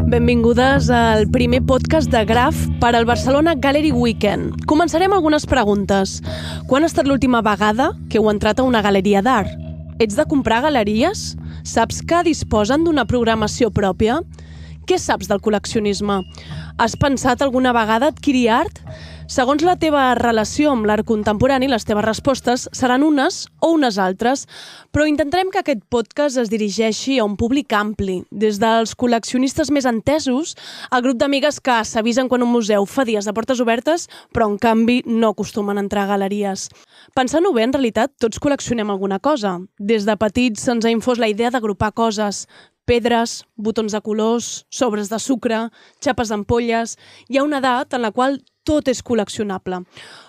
Benvingudes al primer podcast de Graf per al Barcelona Gallery Weekend. Començarem algunes preguntes. Quan ha estat l'última vegada que heu entrat a una galeria d'art? Ets de comprar galeries? Saps que disposen d'una programació pròpia? Què saps del col·leccionisme? Has pensat alguna vegada adquirir art? Segons la teva relació amb l'art contemporani, les teves respostes seran unes o unes altres, però intentarem que aquest podcast es dirigeixi a un públic ampli, des dels col·leccionistes més entesos al grup d'amigues que s'avisen quan un museu fa dies de portes obertes, però en canvi no acostumen a entrar a galeries. Pensant-ho bé, en realitat, tots col·leccionem alguna cosa. Des de petits se'ns ha infós la idea d'agrupar coses, pedres, botons de colors, sobres de sucre, xapes d'ampolles. Hi ha una edat en la qual tot és col·leccionable.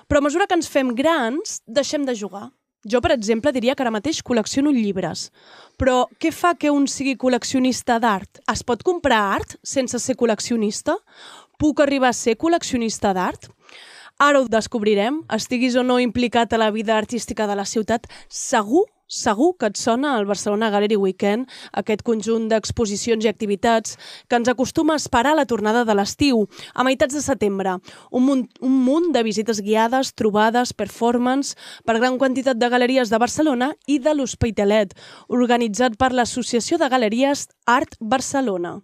Però a mesura que ens fem grans, deixem de jugar. Jo, per exemple, diria que ara mateix col·lecciono llibres. Però què fa que un sigui col·leccionista d'art? Es pot comprar art sense ser col·leccionista? Puc arribar a ser col·leccionista d'art? Ara ho descobrirem. Estiguis o no implicat a la vida artística de la ciutat, segur que et sona el Barcelona Gallery Weekend, aquest conjunt d'exposicions i activitats que ens acostuma a esperar a la tornada de l'estiu, a meitats de setembre. Un munt de visites guiades, trobades, performance, per gran quantitat de galeries de Barcelona i de l'Hospitalet, organitzat per l'Associació de Galeries Art Barcelona.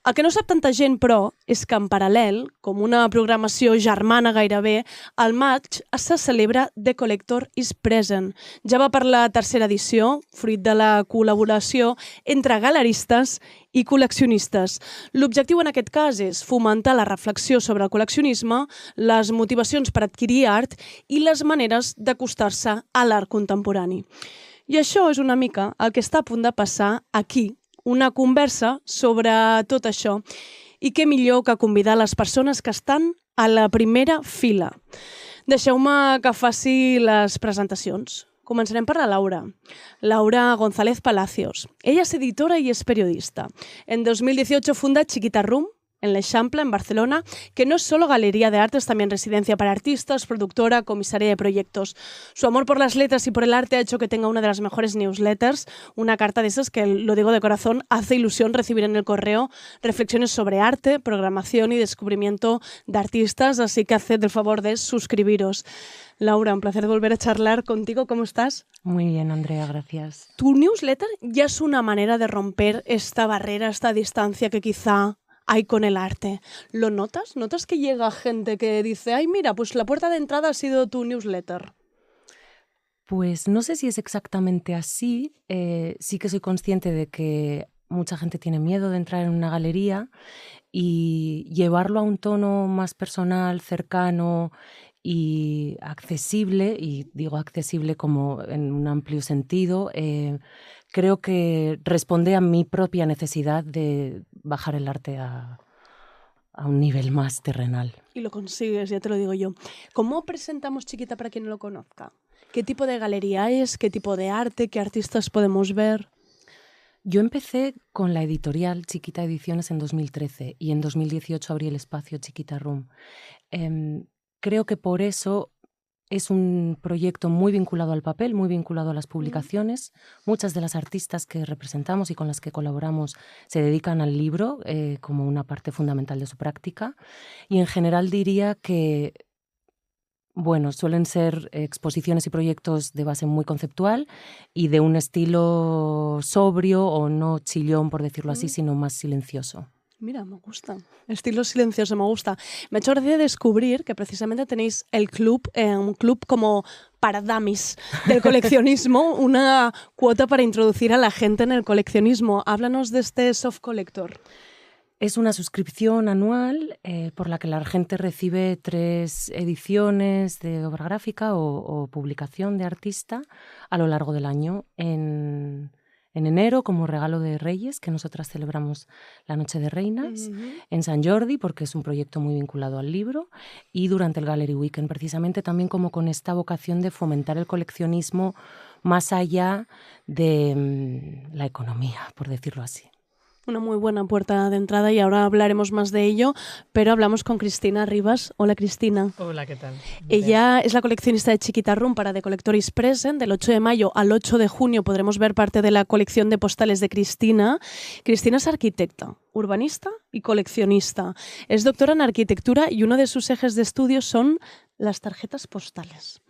El que no sap tanta gent, però, és que en paral·lel, com una programació germana gairebé, al maig se celebra The Collector is Present. Ja va per la tercera edició, fruit de la col·laboració entre galeristes i col·leccionistes. L'objectiu en aquest cas és fomentar la reflexió sobre el col·leccionisme, les motivacions per adquirir art i les maneres d'acostar-se a l'art contemporani. I això és una mica el que està a punt de passar aquí, una conversa sobre tot això. I què millor que convidar les persones que estan a la primera fila. Deixeu-me que faci les presentacions. Començarem per la Laura. Laura González Palacios. Ella es editora y es periodista. En 2018 funda Chiquita Room, en l'Eixample, en Barcelona, que no es solo galería de arte, es también residencia para artistas, productora, comisaria de proyectos. Su amor por las letras y por el arte ha hecho que tenga una de las mejores newsletters, una carta de esas que, lo digo de corazón, hace ilusión recibir en el correo reflexiones sobre arte, programación y descubrimiento de artistas, así que haced el favor de suscribiros. Laura, un placer volver a charlar contigo. ¿Cómo estás? Muy bien, Andrea, gracias. Tu newsletter ya es una manera de romper esta barrera, esta distancia que quizá hay con el arte. ¿Lo notas? ¿Notas que llega gente que dice, ay, mira, pues la puerta de entrada ha sido tu newsletter? Pues no sé si es exactamente así. Sí que soy consciente de que mucha gente tiene miedo de entrar en una galería y llevarlo a un tono más personal, cercano y accesible, y digo accesible como en un amplio sentido, creo que responde a mi propia necesidad de bajar el arte a un nivel más terrenal. Y lo consigues, ya te lo digo yo. ¿Cómo presentamos Chiquita para quien no lo conozca? ¿Qué tipo de galería es? ¿Qué tipo de arte? ¿Qué artistas podemos ver? Yo empecé con la editorial Chiquita Ediciones en 2013 y en 2018 abrí el espacio Chiquita Room. Creo que por eso es un proyecto muy vinculado al papel, muy vinculado a las publicaciones. Muchas de las artistas que representamos y con las que colaboramos se dedican al libro como una parte fundamental de su práctica. Y en general diría que, bueno, suelen ser exposiciones y proyectos de base muy conceptual y de un estilo sobrio o no chillón, por decirlo así, sino más silencioso. Mira, me gusta. Estilo silencioso, me gusta. Me ha hecho gracia descubrir que precisamente tenéis el club, un club como para dummies del coleccionismo, una cuota para introducir a la gente en el coleccionismo. Háblanos de este Soft Collector. Es una suscripción anual por la que la gente recibe 3 ediciones de obra gráfica o publicación de artista a lo largo del año. En enero, como regalo de Reyes, que nosotras celebramos la Noche de Reinas, en Sant Jordi, porque es un proyecto muy vinculado al libro, y durante el Gallery Weekend, precisamente también como con esta vocación de fomentar el coleccionismo más allá de la economía, por decirlo así. Una muy buena puerta de entrada y ahora hablaremos más de ello, pero hablamos con Cristina Rivas. Hola, Cristina. Hola, ¿qué tal? Ella es la coleccionista de Chiquita Room para The Collector's Present. Del 8 de mayo al 8 de junio podremos ver parte de la colección de postales de Cristina. Cristina es arquitecta, urbanista y coleccionista. Es doctora en arquitectura y uno de sus ejes de estudio son las tarjetas postales.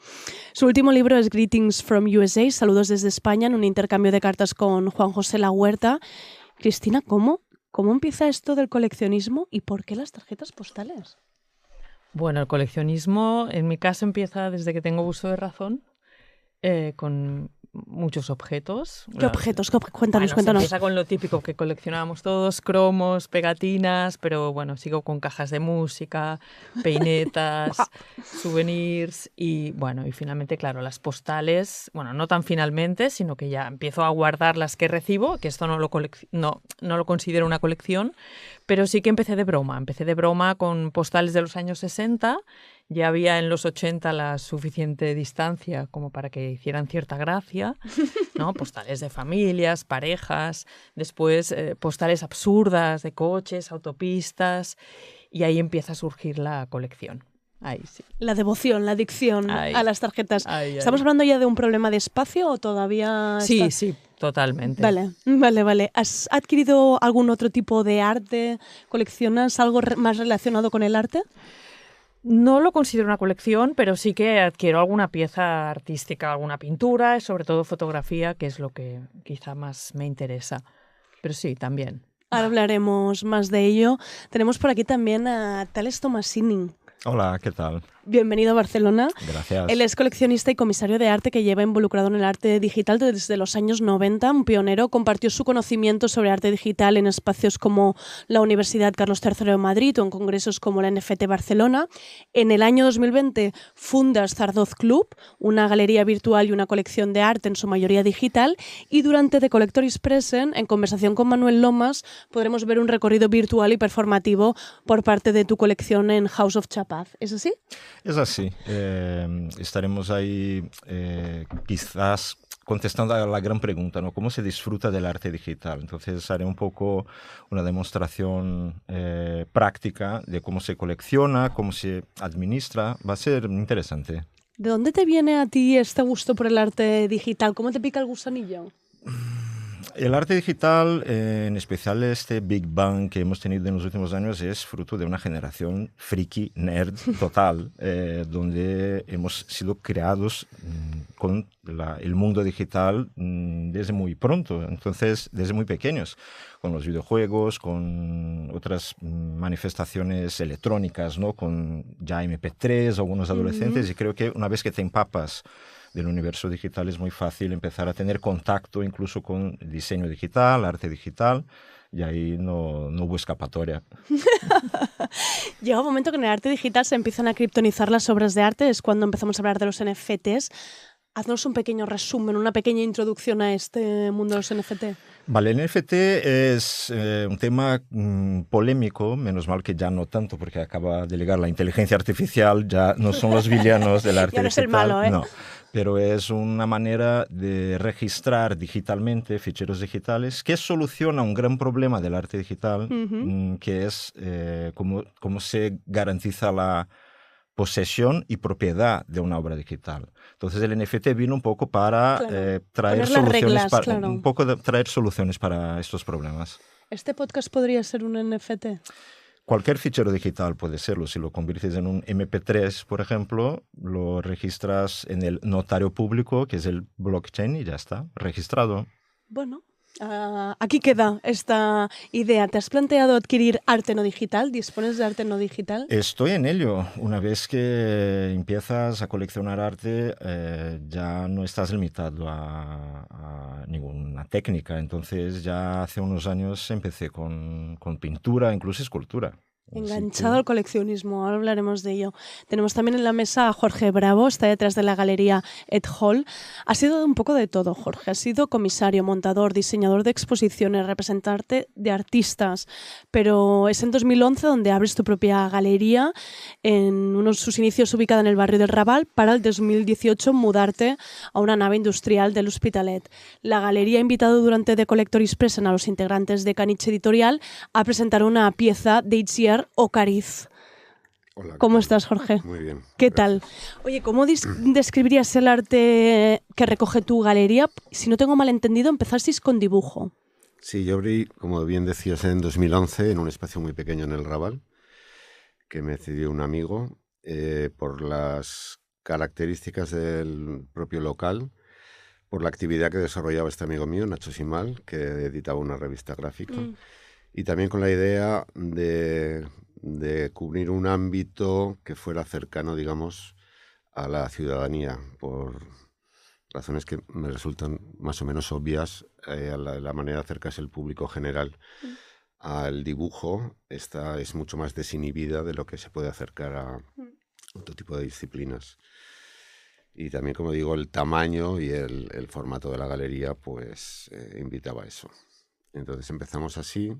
Su último libro es Greetings from USA, Saludos desde España, en un intercambio de cartas con Juan José La Huerta. Cristina, ¿cómo empieza esto del coleccionismo y por qué las tarjetas postales? Bueno, el coleccionismo en mi caso empieza desde que tengo uso de razón, con muchos objetos. ¿Qué objetos? Cuéntanos. Empieza con lo típico que coleccionábamos todos, cromos, pegatinas, pero bueno, sigo con cajas de música, peinetas, souvenirs y bueno, y finalmente, claro, las postales, bueno, no tan finalmente, sino que ya empiezo a guardar las que recibo, que esto no lo considero una colección, pero sí que empecé de broma con postales de los años 60. Ya había en los 80 la suficiente distancia como para que hicieran cierta gracia, ¿no? Postales de familias, parejas, después postales absurdas de coches, autopistas, y ahí empieza a surgir la colección. Ahí sí. La devoción, la adicción a las tarjetas. ¿Estamos hablando ya de un problema de espacio o todavía...? Sí, totalmente. Vale. ¿Has adquirido algún otro tipo de arte? ¿Coleccionas algo más relacionado con el arte? No lo considero una colección, pero sí que adquiero alguna pieza artística, alguna pintura, y sobre todo fotografía, que es lo que quizá más me interesa. Pero sí, también. Ahora hablaremos más de ello. Tenemos por aquí también a Thales Tomasini. Hola, ¿qué tal? Bienvenido a Barcelona. Gracias. Él es coleccionista y comisario de arte que lleva involucrado en el arte digital desde los años 90. Un pionero, compartió su conocimiento sobre arte digital en espacios como la Universidad Carlos III de Madrid o en congresos como la NFT Barcelona. En el año 2020 fundas Zardoz Club, una galería virtual y una colección de arte en su mayoría digital. Y durante The Collector's Present, en conversación con Manuel Lomas, podremos ver un recorrido virtual y performativo por parte de tu colección en House of Chapaz. ¿Es así? Es así. Estaremos ahí quizás contestando a la gran pregunta, ¿no? ¿Cómo se disfruta del arte digital? Entonces haré un poco una demostración práctica de cómo se colecciona, cómo se administra. Va a ser interesante. ¿De dónde te viene a ti este gusto por el arte digital? ¿Cómo te pica el gusanillo? El arte digital, en especial este Big Bang que hemos tenido en los últimos años, es fruto de una generación friki, nerd total, donde hemos sido creados con el mundo digital desde muy pronto, entonces desde muy pequeños, con los videojuegos, con otras manifestaciones electrónicas, ¿no? Con ya MP3, algunos adolescentes, y creo que una vez que te empapas del universo digital es muy fácil empezar a tener contacto incluso con diseño digital, arte digital, y ahí no hubo escapatoria. Llega un momento que en el arte digital se empiezan a criptonizar las obras de arte, es cuando empezamos a hablar de los NFTs. Haznos un pequeño resumen, una pequeña introducción a este mundo de los NFT. Vale, el NFT es un tema polémico, menos mal que ya no tanto, porque acaba de llegar la inteligencia artificial, ya no son los villanos del arte ya no digital. Es el malo, ¿eh? No, pero es una manera de registrar digitalmente ficheros digitales que soluciona un gran problema del arte digital, que es cómo se garantiza la posesión y propiedad de una obra digital. Entonces el NFT vino un poco para traer soluciones, traer soluciones para estos problemas. ¿Este podcast podría ser un NFT? Cualquier fichero digital puede serlo. Si lo conviertes en un MP3, por ejemplo, lo registras en el notario público, que es el blockchain, y ya está, registrado. Bueno, aquí queda esta idea. ¿Te has planteado adquirir arte no digital? ¿Dispones de arte no digital? Estoy en ello. Una vez que empiezas a coleccionar arte, ya no estás limitado a ninguna técnica. Entonces ya hace unos años empecé con pintura, incluso escultura. Enganchado al coleccionismo, ahora hablaremos de ello. Tenemos también en la mesa a Jorge Bravo, está detrás de la galería Ed Hall. Ha sido un poco de todo, Jorge. Has sido comisario, montador, diseñador de exposiciones, representante de artistas, pero es en 2011 donde abres tu propia galería, en sus inicios ubicada en el barrio del Raval, para el 2018 mudarte a una nave industrial del Hospitalet. La galería ha invitado durante The Collector's Present a los integrantes de Caniche Editorial a presentar una pieza de Itziar Ocariz. Hola, ¿Cómo estás, Jorge? Muy bien. ¿Qué Gracias. tal? Oye, ¿cómo describirías el arte que recoge tu galería? Si no tengo mal entendido, empezasteis con dibujo. Sí, yo abrí, como bien decías, en 2011 en un espacio muy pequeño en el Raval, que me cedió un amigo por las características del propio local, por la actividad que desarrollaba este amigo mío, Nacho Simal, que editaba una revista gráfica, y también con la idea de cubrir un ámbito que fuera cercano, digamos, a la ciudadanía, por razones que me resultan más o menos obvias. La manera de acercarse el público general al dibujo es mucho más desinhibida de lo que se puede acercar a otro tipo de disciplinas. Y también, como digo, el tamaño y el formato de la galería pues invitaba a eso. Entonces empezamos así.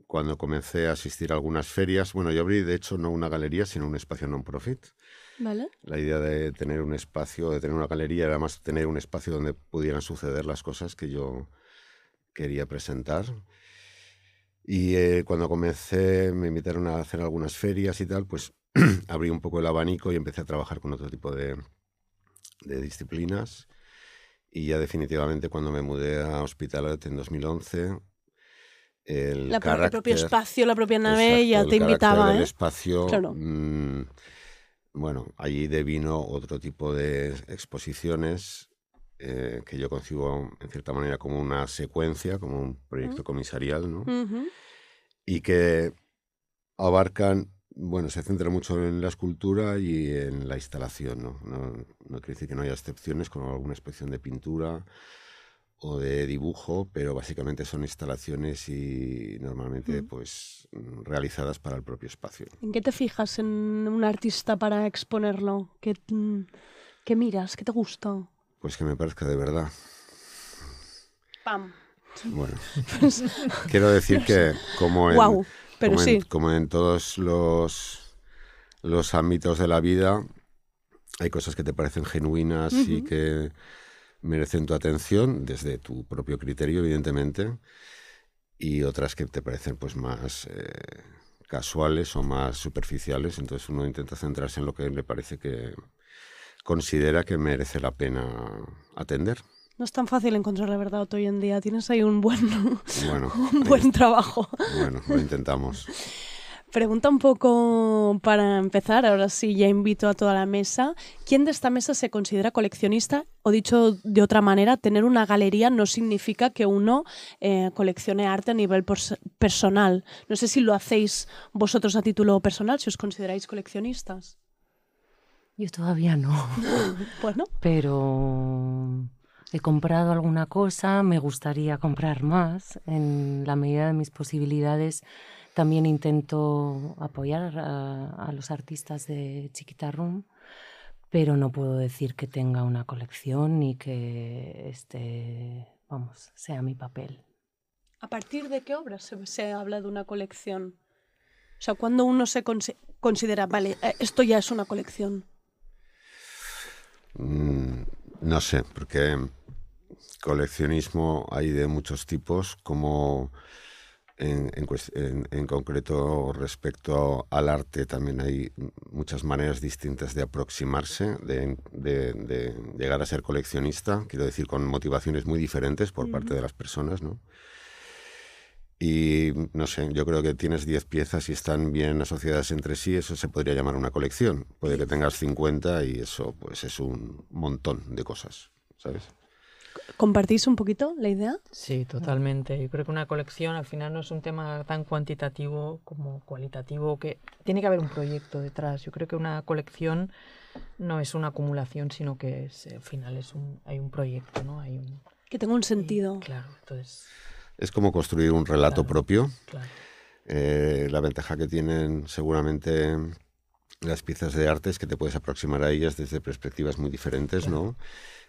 Cuando comencé a asistir a algunas ferias, bueno, yo abrí de hecho no una galería, sino un espacio non-profit. ¿Vale? La idea de tener un espacio, de tener una galería, era más tener un espacio donde pudieran suceder las cosas que yo quería presentar. Y cuando comencé, me invitaron a hacer algunas ferias y tal, pues abrí un poco el abanico y empecé a trabajar con otro tipo de disciplinas. Y ya definitivamente cuando me mudé a Hospitalet en 2011, el propio espacio, la propia nave, exacto, ya te invitaba. El espacio, claro. Bueno, allí devino otro tipo de exposiciones que yo concibo en cierta manera como una secuencia, como un proyecto comisarial, ¿no? Y que abarcan, bueno, se centra mucho en la escultura y en la instalación, ¿no? No quiere decir que no haya excepciones, como alguna exposición de pintura o de dibujo, pero básicamente son instalaciones y normalmente pues realizadas para el propio espacio. ¿En qué te fijas en un artista para exponerlo? ¿Qué miras? ¿Qué te gusta? Pues que me parezca de verdad. ¡Pam! Bueno, quiero decir que como en todos los ámbitos de la vida, hay cosas que te parecen genuinas y que merecen tu atención desde tu propio criterio, evidentemente, y otras que te parecen pues más casuales o más superficiales. Entonces uno intenta centrarse en lo que le parece que considera que merece la pena atender. No es tan fácil encontrar la verdad hoy en día. Tienes ahí un buen trabajo. Bueno, lo intentamos. Pregunta un poco para empezar, ahora sí ya invito a toda la mesa. ¿Quién de esta mesa se considera coleccionista? O dicho de otra manera, tener una galería no significa que uno coleccione arte a nivel personal. No sé si lo hacéis vosotros a título personal, si os consideráis coleccionistas. Yo todavía no. Bueno. Pero he comprado alguna cosa, me gustaría comprar más. En la medida de mis posibilidades también intento apoyar a los artistas de Chiquita Room, pero no puedo decir que tenga una colección ni que sea mi papel. ¿A partir de qué obras se habla de una colección? O sea, ¿cuándo uno se considera, vale, esto ya es una colección? No sé, porque coleccionismo hay de muchos tipos, como en concreto respecto al arte también hay muchas maneras distintas de aproximarse, de llegar a ser coleccionista, quiero decir, con motivaciones muy diferentes por parte de las personas, ¿no? Y no sé, yo creo que tienes 10 piezas y están bien asociadas entre sí, eso se podría llamar una colección. Puede que tengas 50 y eso pues es un montón de cosas, ¿sabes? ¿Compartís un poquito la idea? Sí, totalmente. Yo creo que una colección al final no es un tema tan cuantitativo como cualitativo, que tiene que haber un proyecto detrás. Yo creo que una colección no es una acumulación, sino que al final hay un proyecto, ¿no? Que tenga un sentido. Claro, entonces... Es como construir un relato propio. Claro. La ventaja que tienen seguramente las piezas de arte es que te puedes aproximar a ellas desde perspectivas muy diferentes, ¿no?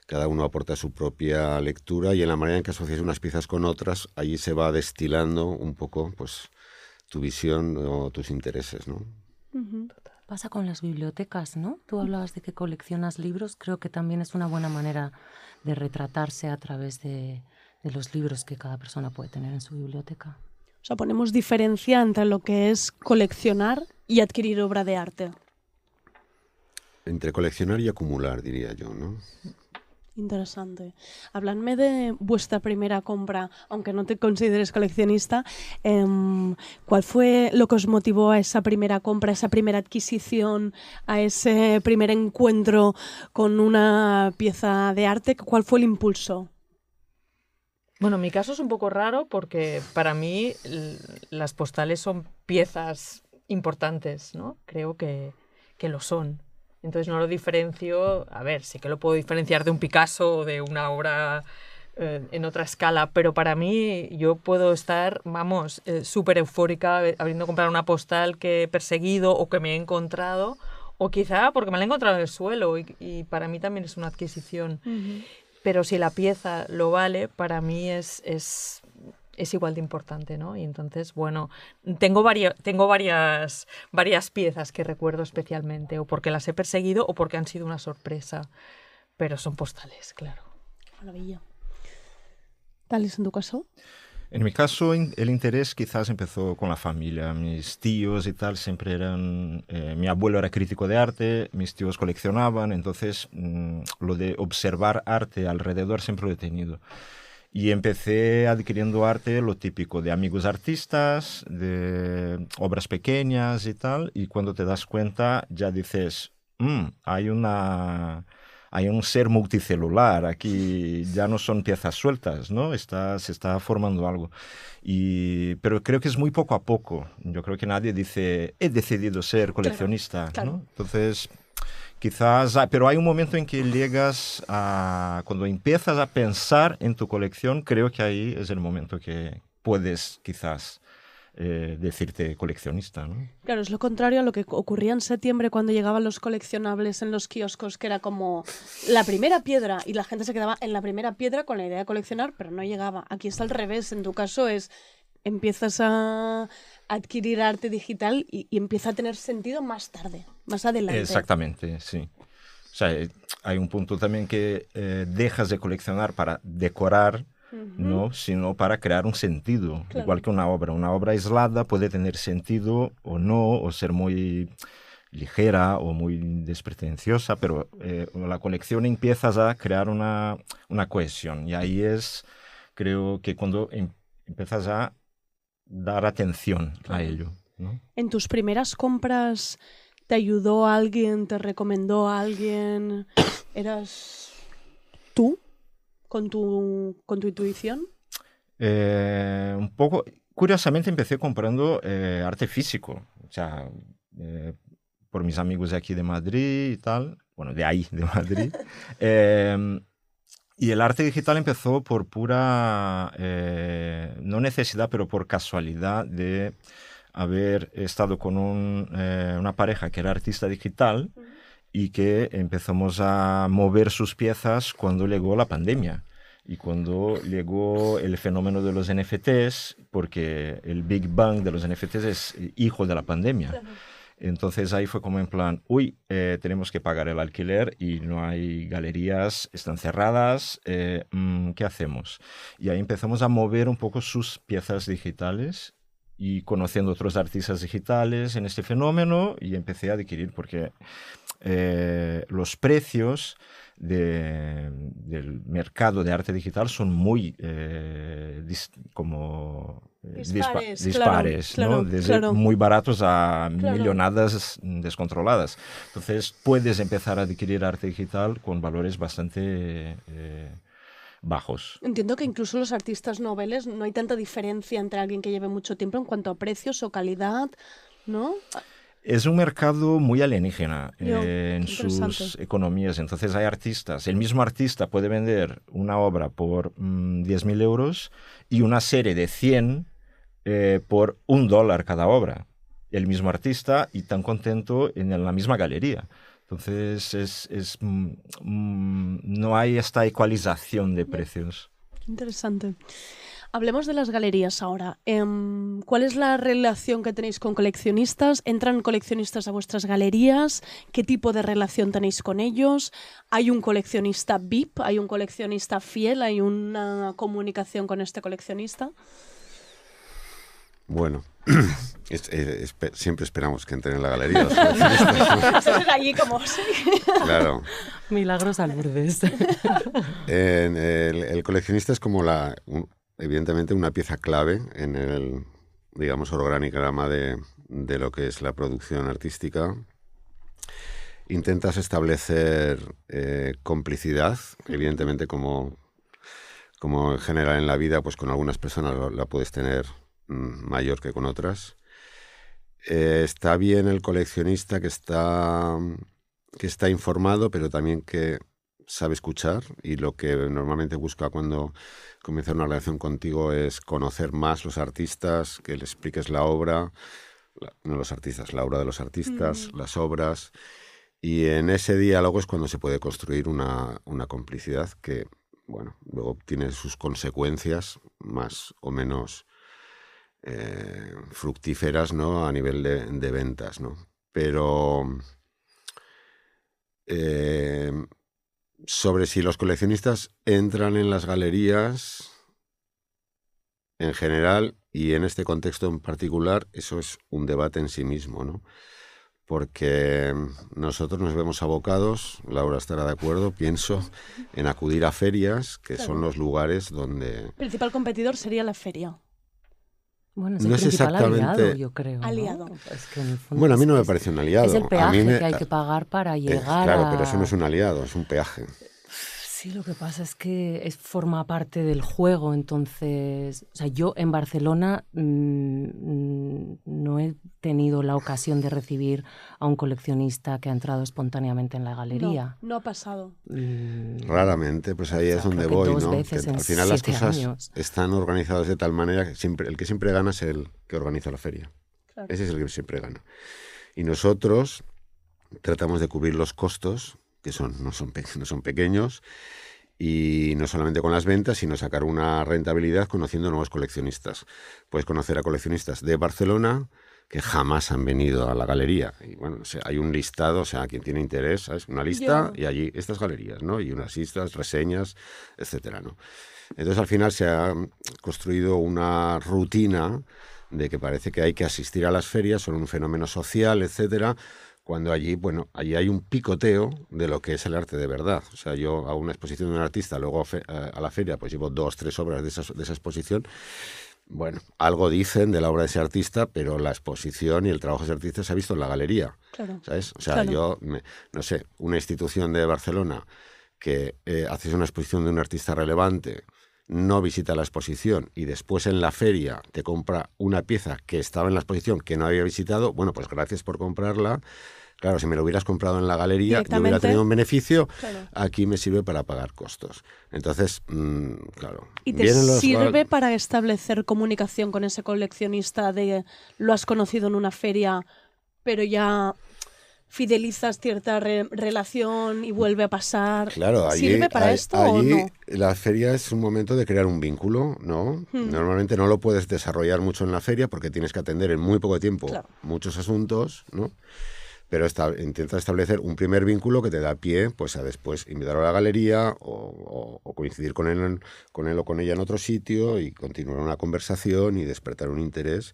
Cada uno aporta su propia lectura y en la manera en que asocias unas piezas con otras, allí se va destilando un poco pues, tu visión o tus intereses, ¿no? Pasa con las bibliotecas, ¿no? Tú hablabas de que coleccionas libros. Creo que también es una buena manera de retratarse a través de los libros que cada persona puede tener en su biblioteca. O sea, ponemos diferencia entre lo que es coleccionar y adquirir obra de arte. Entre coleccionar y acumular, diría yo, ¿no? Interesante. Habladme de vuestra primera compra, aunque no te consideres coleccionista. ¿Cuál fue lo que os motivó a esa primera compra, a esa primera adquisición, a ese primer encuentro con una pieza de arte? ¿Cuál fue el impulso? Bueno, mi caso es un poco raro porque para mí las postales son piezas importantes, ¿no? Creo que lo son. Entonces no lo diferencio, a ver, sí que lo puedo diferenciar de un Picasso o de una obra en otra escala, pero para mí yo puedo estar, vamos, súper eufórica habiendo comprado una postal que he perseguido o que me he encontrado, o quizá porque me la he encontrado en el suelo y para mí también es una adquisición. Pero si la pieza lo vale, para mí es igual de importante, ¿no? Y entonces, bueno, tengo varias piezas que recuerdo especialmente, o porque las he perseguido o porque han sido una sorpresa, pero son postales, claro. Qué maravilla. ¿Talis, en tu caso? En mi caso, el interés quizás empezó con la familia. Mis tíos y tal siempre eran... mi abuelo era crítico de arte, mis tíos coleccionaban, entonces lo de observar arte alrededor siempre lo he tenido. Y empecé adquiriendo arte, lo típico, de amigos artistas, de obras pequeñas y tal, y cuando te das cuenta ya dices, hay un ser multicelular, aquí ya no son piezas sueltas, ¿no? Se está formando algo. Pero creo que es muy poco a poco. Yo creo que nadie dice, he decidido ser coleccionista, claro. ¿no? Entonces, quizás, pero hay un momento en que llegas a... Cuando empiezas a pensar en tu colección, creo que ahí es el momento que puedes quizás decirte coleccionista, ¿no? Claro, es lo contrario a lo que ocurría en septiembre cuando llegaban los coleccionables en los kioscos, que era como la primera piedra y la gente se quedaba en la primera piedra con la idea de coleccionar, pero no llegaba. Aquí es al revés, en tu caso empiezas a adquirir arte digital y empieza a tener sentido más tarde, más adelante. Exactamente, sí. O sea, hay un punto también que dejas de coleccionar para decorar, no, sino para crear un sentido, claro. Igual que una obra. Una obra aislada puede tener sentido o no, o ser muy ligera o muy despretenciosa, pero la colección empiezas a crear una cohesión y ahí es, creo que cuando empiezas a dar atención a ello, ¿no? ¿En tus primeras compras te ayudó alguien, te recomendó a alguien? ¿Eras tú? ¿Con tu intuición? Un poco, curiosamente empecé comprando arte físico, o sea, por mis amigos de aquí de Madrid y tal, bueno, de ahí, de Madrid. Y el arte digital empezó por pura, no necesidad, pero por casualidad de haber estado con una pareja que era artista digital y que empezamos a mover sus piezas cuando llegó la pandemia y cuando llegó el fenómeno de los NFTs, porque el Big Bang de los NFTs es hijo de la pandemia. Claro. Entonces ahí fue como en plan, tenemos que pagar el alquiler y no hay galerías, están cerradas, ¿qué hacemos? Y ahí empezamos a mover un poco sus piezas digitales y conociendo otros artistas digitales en este fenómeno y empecé a adquirir porque los precios del mercado de arte digital son muy dispares, claro, ¿no? Desde muy baratos a millonadas descontroladas. Entonces puedes empezar a adquirir arte digital con valores bastante bajos. Entiendo que incluso los artistas noveles no hay tanta diferencia entre alguien que lleve mucho tiempo en cuanto a precios o calidad, ¿no? Es un mercado muy alienígena en interesante. sus economías. Entonces hay artistas. El mismo artista puede vender una obra por 10.000 euros y una serie de 100 por $1 cada obra. El mismo artista y tan contento en la misma galería. Entonces no hay esta ecualización de precios. Interesante. Hablemos de las galerías ahora. ¿Cuál es la relación que tenéis con coleccionistas? ¿Entran coleccionistas a vuestras galerías? ¿Qué tipo de relación tenéis con ellos? ¿Hay un coleccionista VIP? ¿Hay un coleccionista fiel? ¿Hay una comunicación con este coleccionista? Bueno, siempre esperamos que entren en la galería los coleccionistas. Allí como sí. Claro. Milagros al Lourdes. El coleccionista es como evidentemente una pieza clave en el, digamos, organigrama de lo que es la producción artística. Intentas establecer complicidad, evidentemente como en general en la vida, pues con algunas personas la puedes tener mayor que con otras. Está bien el coleccionista que está informado, pero también que sabe escuchar, y lo que normalmente busca cuando comienza una relación contigo es conocer más los artistas, que le expliques la obra, no los artistas, la obra de los artistas, las obras, y en ese diálogo es cuando se puede construir una complicidad que, bueno, luego tiene sus consecuencias más o menos fructíferas, ¿no? A nivel de ventas, ¿no? Pero sobre si los coleccionistas entran en las galerías en general y en este contexto en particular, eso es un debate en sí mismo, ¿no? Porque nosotros nos vemos abocados, Laura estará de acuerdo, pienso, en acudir a ferias, que son los lugares donde... El principal competidor sería la feria. Bueno, es No el es principal exactamente- aliado, yo creo, ¿no? Aliado. Es que en el fondo Bueno, a mí no me es- parece un aliado. Es el A peaje mí que hay que pagar para llegar claro, a... pero eso no es un aliado, es un peaje. Sí, lo que pasa es que forma parte del juego, entonces... O sea, yo en Barcelona no he tenido la ocasión de recibir a un coleccionista que ha entrado espontáneamente en la galería. No ha pasado. Raramente, pues ahí es donde creo que voy, 2 ¿no? veces Que en al final las 7 cosas años. están organizadas de tal manera que el que siempre gana es el que organiza la feria. Claro. Ese es el que siempre gana. Y nosotros tratamos de cubrir los costos, que no son pequeños, y no solamente con las ventas, sino sacar una rentabilidad conociendo nuevos coleccionistas. Puedes conocer a coleccionistas de Barcelona que jamás han venido a la galería. Y bueno, hay un listado, o sea, quien tiene interés, ¿sabes? Una lista y allí estas galerías, ¿no? Y unas listas, reseñas, etcétera, ¿no? Entonces, al final se ha construido una rutina de que parece que hay que asistir a las ferias, son un fenómeno social, etcétera, cuando allí hay un picoteo de lo que es el arte de verdad. O sea, yo hago una exposición de un artista, luego a la feria pues llevo 2, 3 obras de esa exposición. Bueno, algo dicen de la obra de ese artista, pero la exposición y el trabajo de ese artista se ha visto en la galería. Claro. ¿Sabes? O sea, Claro. no sé, una institución de Barcelona que haces una exposición de un artista relevante, no visita la exposición y después en la feria te compra una pieza que estaba en la exposición que no había visitado, bueno, pues gracias por comprarla. Claro, si me lo hubieras comprado en la galería, yo hubiera Directamente. tenido un beneficio. Claro. Aquí me sirve para pagar costos. Entonces, claro. ¿Y te vienen los- sirve para establecer comunicación con ese coleccionista de lo has conocido en una feria, pero ya fidelizas cierta relación y vuelve a pasar? Claro, allí, ¿Sirve para esto o allí no? la feria es un momento de crear un vínculo, ¿no? Normalmente no lo puedes desarrollar mucho en la feria porque tienes que atender en muy poco tiempo Claro. muchos asuntos, ¿no? Pero intenta establecer un primer vínculo que te da pie pues, a después invitarlo a la galería o coincidir con él o con ella en otro sitio y continuar una conversación y despertar un interés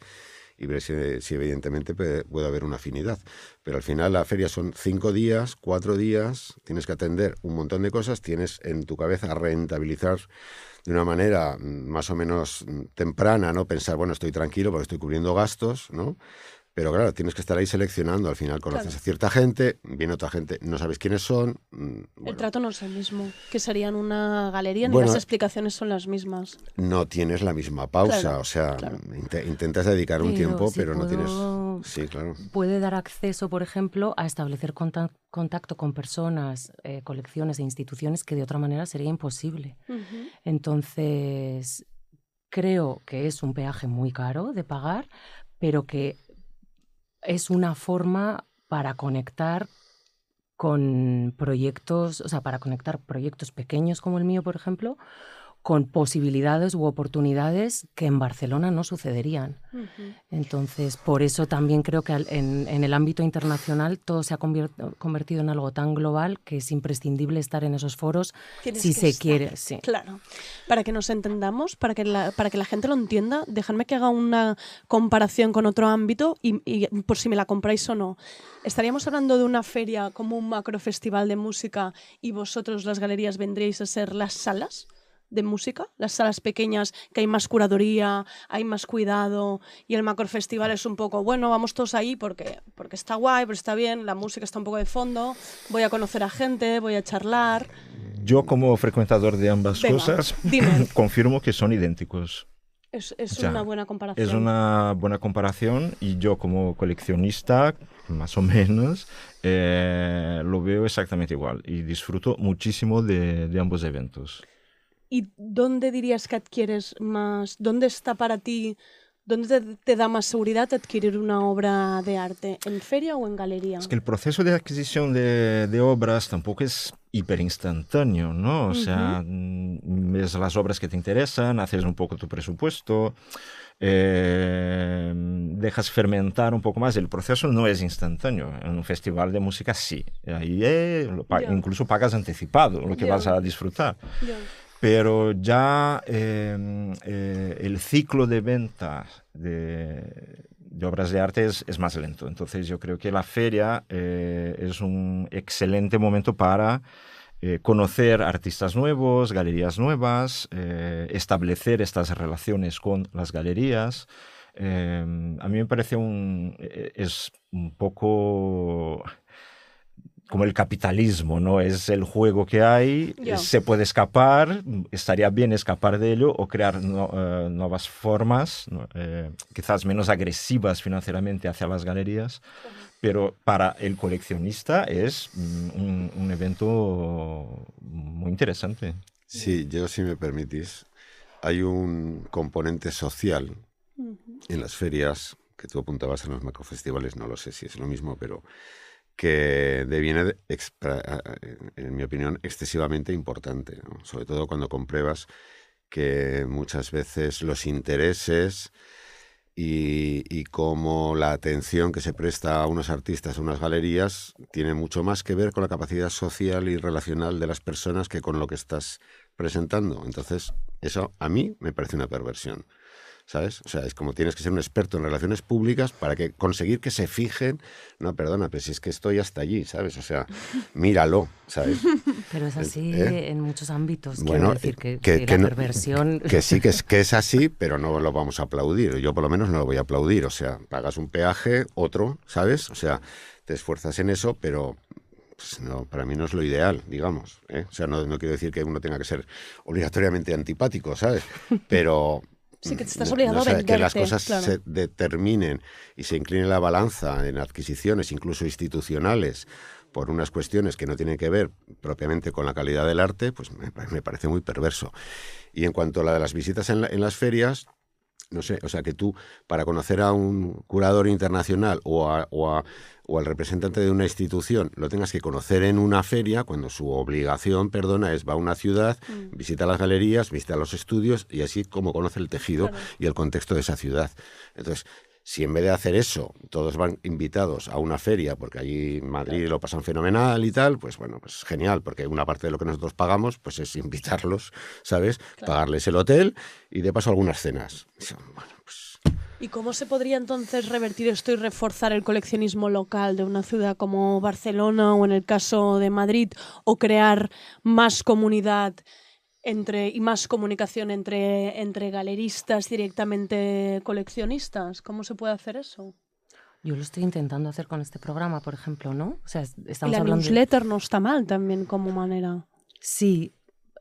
y ver si evidentemente puede haber una afinidad. Pero al final la feria son 5 días, 4 días, tienes que atender un montón de cosas, tienes en tu cabeza rentabilizar de una manera más o menos temprana, ¿no? Pensar, bueno, estoy tranquilo porque estoy cubriendo gastos, ¿no? Pero claro, tienes que estar ahí seleccionando. Al final conoces Claro. a cierta gente, viene otra gente, no sabes quiénes son. El Bueno, trato no es el mismo, que sería en una galería, ni Bueno, las explicaciones son las mismas. no tienes la misma pausa. Claro, o sea, claro. intentas dedicar un Pero tiempo, si pero no tienes... puedo Sí, claro. puede dar acceso, por ejemplo, a establecer contacto con personas, colecciones e instituciones que de otra manera sería imposible. Entonces, creo que es un peaje muy caro de pagar, pero que es una forma para conectar con proyectos, o sea, para conectar proyectos pequeños como el mío, por ejemplo, con posibilidades u oportunidades que en Barcelona no sucederían. Entonces, por eso también creo que en el ámbito internacional todo se ha convertido en algo tan global que es imprescindible estar en esos foros si se quiere. Sí. Claro. Para que nos entendamos, para que la gente lo entienda, dejadme que haga una comparación con otro ámbito y por si me la compráis o no. ¿Estaríamos hablando de una feria como un macrofestival de música y vosotros, las galerías, vendríais a ser las salas de música, las salas pequeñas, que hay más curaduría, hay más cuidado, y el macrofestival es un poco, bueno, vamos todos ahí porque está guay, porque está bien, la música está un poco de fondo, voy a conocer a gente, voy a charlar? Yo, como frecuentador de ambas Venga, cosas, dime. confirmo que son idénticos. Es O sea, una buena comparación. Es una buena comparación, y yo, como coleccionista, más o menos, lo veo exactamente igual y disfruto muchísimo de ambos eventos. ¿Y dónde dirías que adquieres más? ¿Dónde está para ti, dónde te da más seguridad adquirir una obra de arte? ¿En feria o en galería? Es que el proceso de adquisición de obras tampoco es hiperinstantáneo, ¿no? O sea, ves las obras que te interesan, haces un poco tu presupuesto, dejas fermentar un poco más. El proceso no es instantáneo. En un festival de música sí. Ahí incluso pagas anticipado lo que vas a disfrutar. Pero ya el ciclo de venta de obras de arte es más lento. Entonces yo creo que la feria es un excelente momento para conocer artistas nuevos, galerías nuevas, establecer estas relaciones con las galerías. A mí me parece es un poco como el capitalismo, ¿no? Es el juego que hay, se puede escapar, estaría bien escapar de ello o crear nuevas formas, ¿no? Quizás menos agresivas financieramente hacia las galerías, pero para el coleccionista es un evento muy interesante. Sí, yo, si me permitís, hay un componente social en las ferias, que tú apuntabas en los macrofestivales, no lo sé si es lo mismo, pero que deviene, en mi opinión, excesivamente importante, ¿no? Sobre todo cuando compruebas que muchas veces los intereses y cómo la atención que se presta a unos artistas, a unas galerías, tiene mucho más que ver con la capacidad social y relacional de las personas que con lo que estás presentando. Entonces, eso a mí me parece una perversión, ¿sabes? O sea, es como tienes que ser un experto en relaciones públicas para conseguir que se fijen. No, perdona, pero si es que estoy hasta allí, ¿sabes? O sea, míralo, ¿sabes? Pero es así en muchos ámbitos. Bueno, quiero decir que la perversión... Que sí, que es así, pero no lo vamos a aplaudir. Yo por lo menos no lo voy a aplaudir. O sea, pagas un peaje, otro, ¿sabes? O sea, te esfuerzas en eso, pero... Pues no, para mí no es lo ideal, digamos, ¿eh? O sea, no quiero decir que uno tenga que ser obligatoriamente antipático, ¿sabes? Pero... Sí, que te estás obligado a venderte, que las cosas claro, se determinen y se incline la balanza en adquisiciones, incluso institucionales, por unas cuestiones que no tienen que ver propiamente con la calidad del arte, pues me parece muy perverso. Y en cuanto a la de las visitas en las ferias, no sé, o sea, que tú, para conocer a un curador internacional o al representante de una institución, lo tengas que conocer en una feria, cuando su obligación, es va a una ciudad, visita las galerías, visita los estudios, y así como conoce el tejido y el contexto de esa ciudad. Entonces, si en vez de hacer eso, todos van invitados a una feria, porque allí en Madrid lo pasan fenomenal y tal, pues bueno, pues genial, porque una parte de lo que nosotros pagamos, pues es invitarlos, ¿sabes? Pagarles el hotel y de paso algunas cenas. Bueno, pues... ¿Y cómo se podría entonces revertir esto y reforzar el coleccionismo local de una ciudad como Barcelona o en el caso de Madrid, o crear más comunidad y más comunicación entre galeristas directamente coleccionistas? ¿Cómo se puede hacer eso? Yo lo estoy intentando hacer con este programa, por ejemplo, ¿no? O sea, Y la newsletter no está mal también como manera. Sí,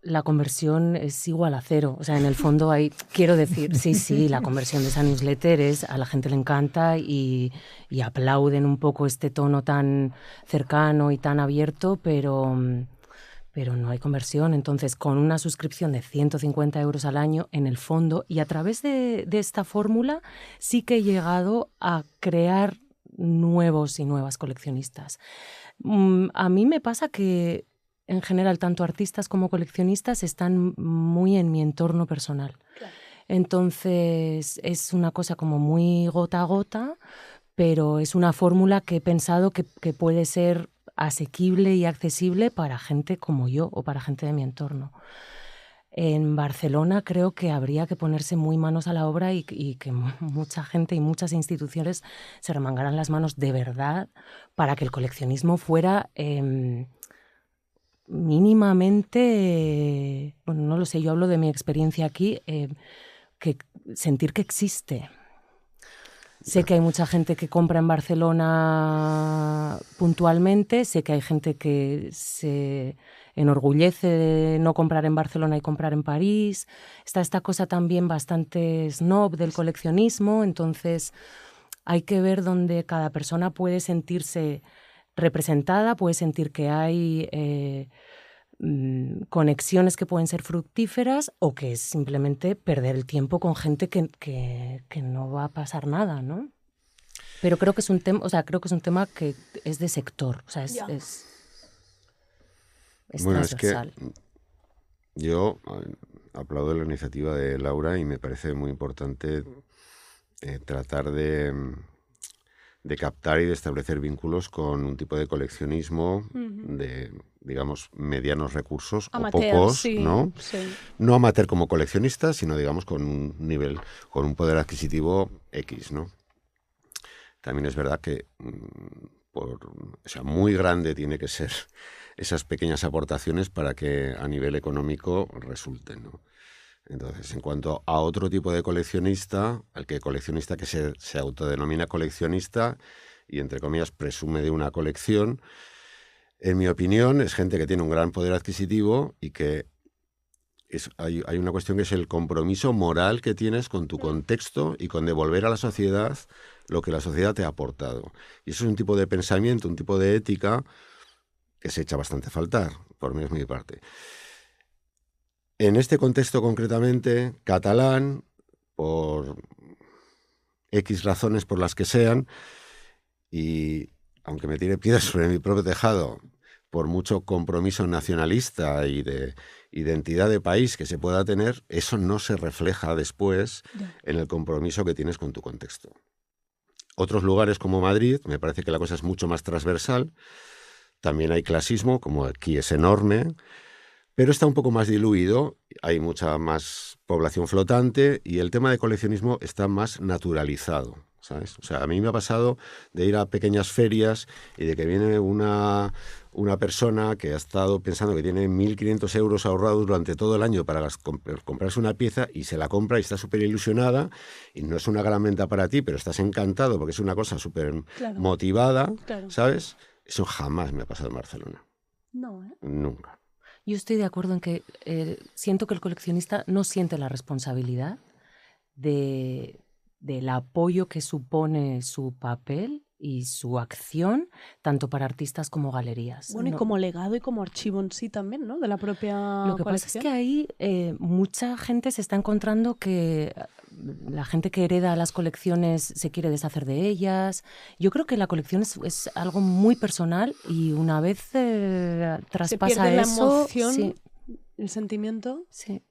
la conversión es igual a cero. O sea, en el fondo hay, quiero decir, sí, la conversión de esa newsletter es, a la gente le encanta y aplauden un poco este tono tan cercano y tan abierto, pero no hay conversión. Entonces, con una suscripción de 150 euros al año, en el fondo, y a través de esta fórmula, sí que he llegado a crear nuevos y nuevas coleccionistas. A mí me pasa que, en general, tanto artistas como coleccionistas están muy en mi entorno personal. Claro. Entonces, es una cosa como muy gota a gota, pero es una fórmula que he pensado que puede ser asequible y accesible para gente como yo o para gente de mi entorno. En Barcelona creo que habría que ponerse muy manos a la obra y que mucha gente y muchas instituciones se remangaran las manos de verdad para que el coleccionismo fuera mínimamente, bueno, no lo sé, yo hablo de mi experiencia aquí, que sentir que existe. Sé que hay mucha gente que compra en Barcelona puntualmente, sé que hay gente que se enorgullece de no comprar en Barcelona y comprar en París. Está esta cosa también bastante snob del coleccionismo, entonces hay que ver dónde cada persona puede sentirse representada, puede sentir que hay conexiones que pueden ser fructíferas o que es simplemente perder el tiempo con gente que no va a pasar nada, ¿no? Pero creo que es un tema, o sea, creo que es un tema que es de sector, o sea, es bueno, transversal. Es que yo aplaudo la iniciativa de Laura y me parece muy importante tratar de captar y de establecer vínculos con un tipo de coleccionismo de, digamos, medianos recursos amateur, o pocos, sí, ¿no? Sí. No amateur como coleccionista, sino, digamos, con un nivel, con un poder adquisitivo X, ¿no? También es verdad que muy grande tiene que ser esas pequeñas aportaciones para que a nivel económico resulten, ¿no? Entonces, en cuanto a otro tipo de coleccionista, coleccionista que se autodenomina coleccionista y, entre comillas, presume de una colección, en mi opinión, es gente que tiene un gran poder adquisitivo y que hay una cuestión que es el compromiso moral que tienes con tu contexto y con devolver a la sociedad lo que la sociedad te ha aportado. Y eso es un tipo de pensamiento, un tipo de ética que se echa bastante a faltar, por menos mi parte. En este contexto concretamente, catalán, por X razones por las que sean, y aunque me tire piedras sobre mi propio tejado, por mucho compromiso nacionalista y de identidad de país que se pueda tener, eso no se refleja después en el compromiso que tienes con tu contexto. Otros lugares como Madrid, me parece que la cosa es mucho más transversal. También hay clasismo, como aquí es enorme, pero está un poco más diluido, hay mucha más población flotante y el tema de coleccionismo está más naturalizado, ¿sabes? O sea, a mí me ha pasado de ir a pequeñas ferias y de que viene una persona que ha estado pensando que tiene 1.500 euros ahorrados durante todo el año para comprarse una pieza y se la compra y está súper ilusionada y no es una gran venta para ti, pero estás encantado porque es una cosa súper motivada, ¿sabes? Eso jamás me ha pasado en Barcelona. No, ¿eh? Nunca. Yo estoy de acuerdo en que siento que el coleccionista no siente la responsabilidad del apoyo que supone su papel y su acción, tanto para artistas como galerías. Bueno, y como legado y como archivo en sí también, ¿no? De la propia Lo que pasa es que ahí mucha gente se está encontrando que la gente que hereda las colecciones se quiere deshacer de ellas. Yo creo que la colección es algo muy personal y una vez traspasa se pierde la eso... emoción, sí. el sentimiento. Sí.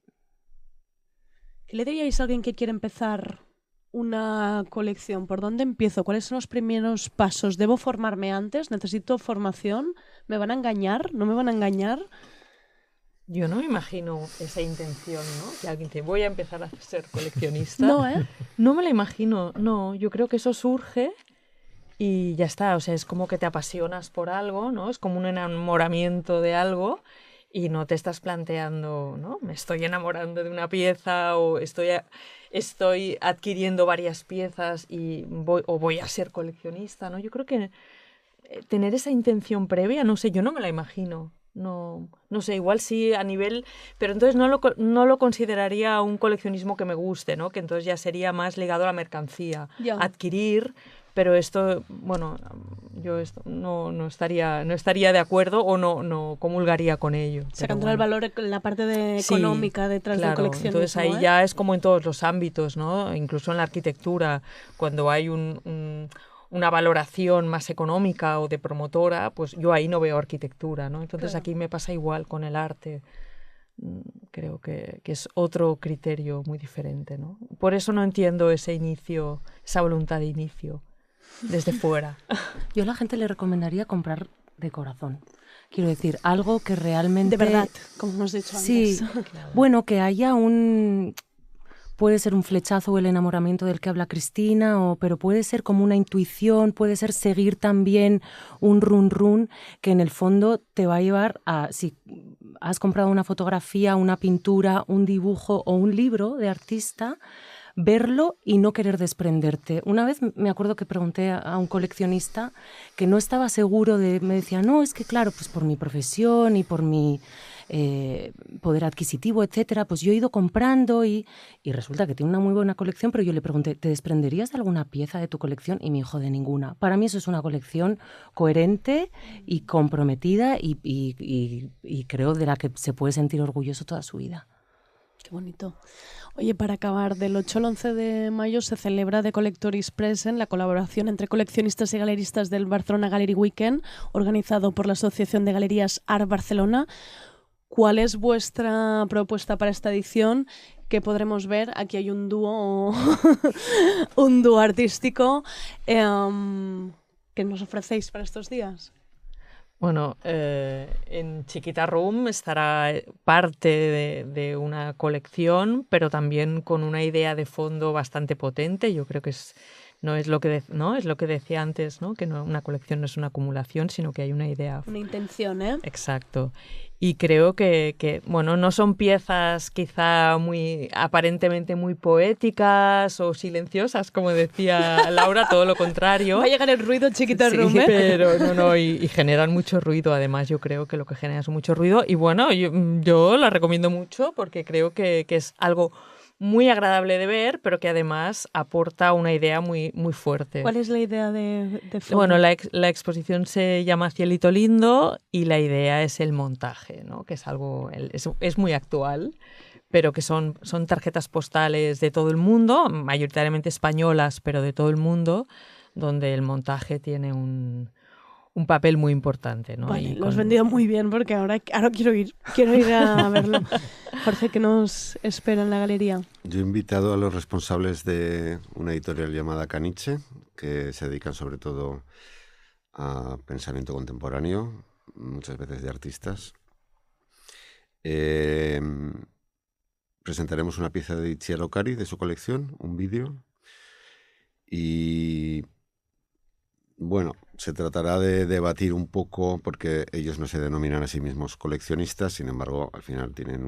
¿Qué le diríais a alguien que quiere empezar una colección? ¿Por dónde empiezo? ¿Cuáles son los primeros pasos? ¿Debo formarme antes? ¿Necesito formación? ¿Me van a engañar? ¿No me van a engañar? Yo no me imagino esa intención, ¿no? Que alguien dice, voy a empezar a ser coleccionista. No, ¿eh? No me la imagino, no. Yo creo que eso surge y ya está. O sea, es como que te apasionas por algo, ¿no? Es como un enamoramiento de algo y no te estás planteando, ¿no? Me estoy enamorando de una pieza o estoy adquiriendo varias piezas y voy a ser coleccionista, ¿no? Yo creo que tener esa intención previa, no sé, yo no me la imagino. No sé, igual sí a nivel, pero entonces no lo consideraría un coleccionismo que me guste, ¿no? Que entonces ya sería más ligado a la mercancía, adquirir, pero esto, bueno, yo no estaría de acuerdo o no comulgaría con ello. Sacando el valor, la parte económica detrás del coleccionismo. Entonces ahí ya es como en todos los ámbitos, ¿no? Incluso en la arquitectura, cuando hay una valoración más económica o de promotora, pues yo ahí no veo arquitectura, ¿no? Entonces aquí me pasa igual con el arte. Creo que es otro criterio muy diferente, ¿no? Por eso no entiendo ese inicio, esa voluntad de inicio desde fuera. Yo a la gente le recomendaría comprar de corazón. Quiero decir, algo que realmente... De verdad, como hemos dicho antes. Sí, claro. Bueno, que haya puede ser un flechazo o el enamoramiento del que habla Cristina, pero puede ser como una intuición, puede ser seguir también un run que en el fondo te va a llevar a, si has comprado una fotografía, una pintura, un dibujo o un libro de artista, verlo y no querer desprenderte. Una vez me acuerdo que pregunté a un coleccionista que no estaba seguro me decía, no, es que claro, pues por mi profesión y por mi poder adquisitivo, etcétera, pues yo he ido comprando y resulta que tiene una muy buena colección, pero yo le pregunté, ¿te desprenderías de alguna pieza de tu colección? Y me dijo, de ninguna. Para mí eso es una colección coherente y comprometida y creo de la que se puede sentir orgulloso toda su vida. Qué bonito. Oye, para acabar, del 8 al 11 de mayo se celebra The Collectors Present, la colaboración entre coleccionistas y galeristas del Barcelona Gallery Weekend, organizado por la Asociación de Galerías Art Barcelona. ¿Cuál es vuestra propuesta para esta edición? ¿Qué podremos ver? Aquí hay un dúo artístico que nos ofrecéis para estos días. Bueno, en Chiquita Room estará parte de una colección, pero también con una idea de fondo bastante potente. Yo creo que es lo que decía antes, ¿no? Que una colección no es una acumulación, sino que hay una idea. Una intención, ¿eh? Exacto. Y creo que no son piezas quizá aparentemente muy poéticas o silenciosas, como decía Laura, todo lo contrario. Va a llegar el ruido, Chiquita Room, ¿eh? Pero y generan mucho ruido, además yo creo que lo que genera es mucho ruido. Y bueno, yo la recomiendo mucho porque creo que es algo muy agradable de ver, pero que además aporta una idea muy, muy fuerte. ¿Cuál es la idea de fondo? Bueno, la exposición se llama Cielito Lindo y la idea es el montaje, ¿no? Que es algo es muy actual, pero que son tarjetas postales de todo el mundo, mayoritariamente españolas, pero de todo el mundo, donde el montaje tiene un papel muy importante, ¿no? Vale, lo has vendido muy bien porque ahora quiero ir a verlo. Jorge, ¿qué nos espera en la galería? Yo he invitado a los responsables de una editorial llamada Caniche, que se dedican sobre todo a pensamiento contemporáneo, muchas veces de artistas. Presentaremos una pieza de Itziar Ocari de su colección, un vídeo, y bueno, se tratará de debatir un poco, porque ellos no se denominan a sí mismos coleccionistas, sin embargo, al final tienen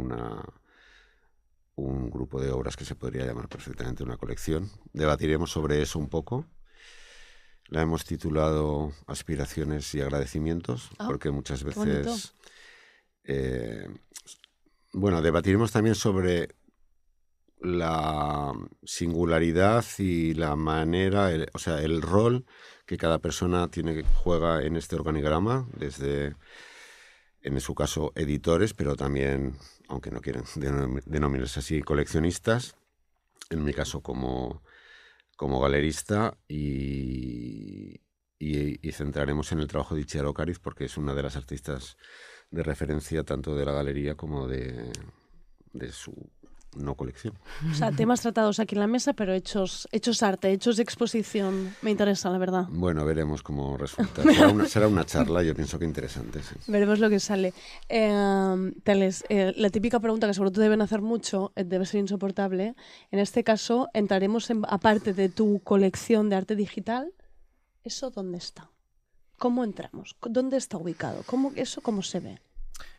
un grupo de obras que se podría llamar perfectamente una colección. Debatiremos sobre eso un poco. La hemos titulado Aspiraciones y agradecimientos, porque muchas veces... debatiremos también sobre la singularidad y la manera, el rol que cada persona juega en este organigrama, desde, en su caso, editores, pero también, aunque no quieren denominarse así, coleccionistas, en mi caso como galerista, y centraremos en el trabajo de Itziar Ocari, porque es una de las artistas de referencia tanto de la galería como de su no colección. O sea, temas tratados aquí en la mesa, pero hechos arte, hechos de exposición. Me interesa, la verdad. Bueno, veremos cómo resulta. Será una charla, yo pienso que interesante. Sí. Veremos lo que sale. Teles, la típica pregunta que seguro te deben hacer mucho, debe ser insoportable. En este caso, entraremos aparte de tu colección de arte digital, ¿eso dónde está? ¿Cómo entramos? ¿Dónde está ubicado? ¿Cómo se ve?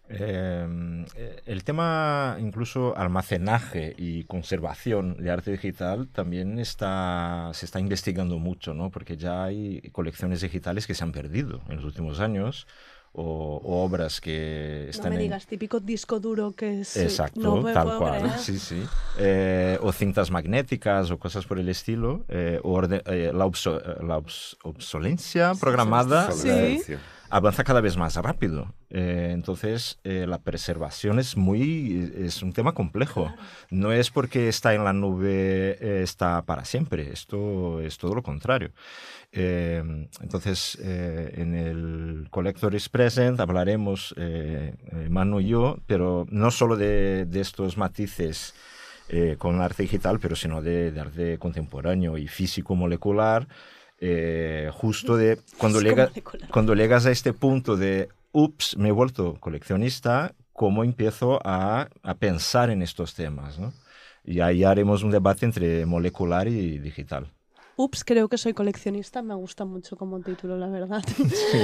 El tema incluso almacenaje y conservación de arte digital también se está investigando mucho, ¿no? Porque ya hay colecciones digitales que se han perdido en los últimos años o obras que están No me digas, típico disco duro que es... Exacto, no me tal puedo cual, creer. sí, sí. O cintas magnéticas o cosas por el estilo, o la obsolencia programada Sí. avanza cada vez más rápido. Entonces, la preservación es un tema complejo. Claro. No es porque está en la nube, está para siempre. Esto es todo lo contrario. Entonces, en el Collector is Present hablaremos, Manu y yo, pero no solo de estos matices con arte digital, pero sino de arte contemporáneo y físico molecular, justo de cuando llegas a este punto de, ups, me he vuelto coleccionista, ¿cómo empiezo a pensar en estos temas, ¿no? Y ahí haremos un debate entre molecular y digital. Ups, creo que soy coleccionista, me gusta mucho como título, la verdad.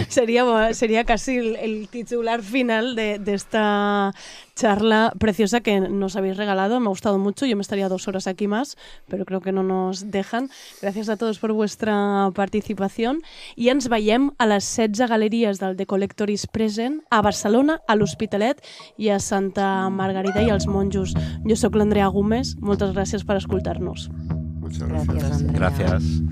Sería casi el titular final de esta charla preciosa que nos habéis regalado. Me ha gustado mucho, yo me estaría 2 horas aquí más, pero creo que no nos dejan. Gracias a todos por vuestra participación i ens veiem a les 16 galeries del The Collector is Present a Barcelona, a l'Hospitalet i a Santa Margarida i als Monjos. Jo sóc l'Andrea Gómez, moltes gràcies per escoltar-nos. Muchas gracias. Gracias, Andrea. Gracias.